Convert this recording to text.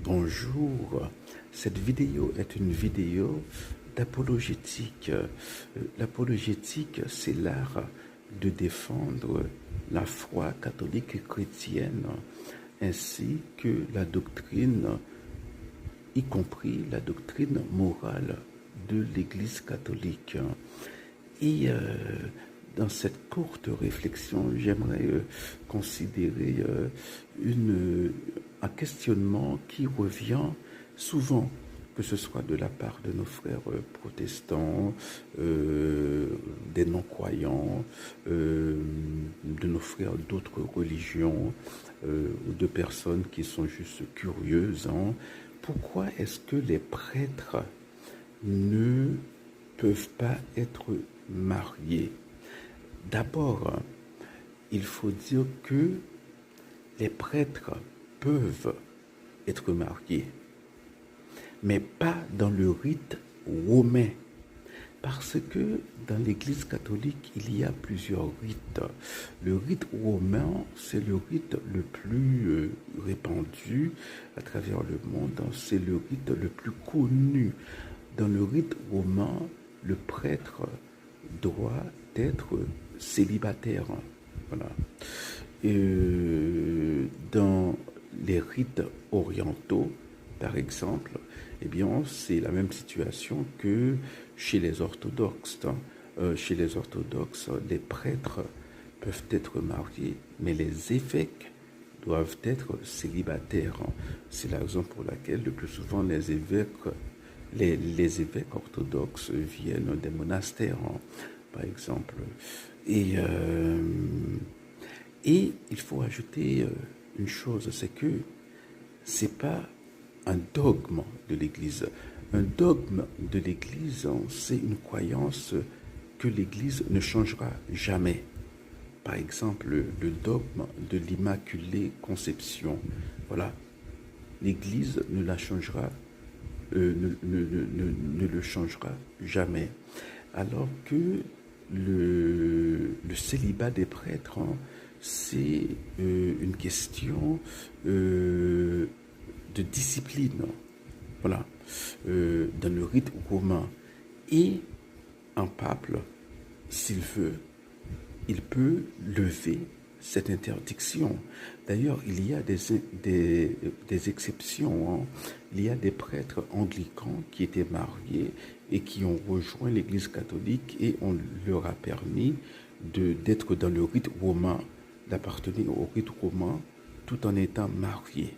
Bonjour, cette vidéo est une vidéo d'apologétique. L'apologétique, c'est l'art de défendre la foi catholique et chrétienne, ainsi que la doctrine, y compris la doctrine morale de l'Église catholique. Et dans cette courte réflexion, j'aimerais considérer un questionnement qui revient souvent, que ce soit de la part de nos frères protestants, des non-croyants, de nos frères d'autres religions, ou de personnes qui sont juste curieuses. Pourquoi est-ce que les prêtres ne peuvent pas être mariés? D'abord, il faut dire que les prêtres peuvent être mariés, mais pas dans le rite romain. Parce que dans l'Église catholique, il y a plusieurs rites. Le rite romain, c'est le rite le plus répandu à travers le monde. C'est le rite le plus connu. Dans le rite romain, le prêtre doit être célibataire. Voilà. Dans les rites orientaux, par exemple, eh bien, c'est la même situation que chez les orthodoxes. Chez les orthodoxes, les prêtres peuvent être mariés, mais les évêques doivent être célibataires. C'est la raison pour laquelle le plus souvent les évêques orthodoxes viennent des monastères, par exemple. Et il faut ajouter une chose, c'est que c'est pas un dogme de l'Église. Un dogme de l'Église, c'est une croyance que l'Église ne changera jamais. Par exemple, le dogme de l'Immaculée Conception. Voilà. L'Église ne la changera, ne le changera jamais. Alors que le célibat des prêtres, c'est une question de discipline. Voilà. Dans le rite romain. Et un pape, s'il veut, il peut lever cette interdiction. D'ailleurs, il y a des exceptions. Il y a des prêtres anglicans qui étaient mariés et qui ont rejoint l'Église catholique et on leur a permis d'être dans le rite romain, d'appartenir au rite romain tout en étant mariés.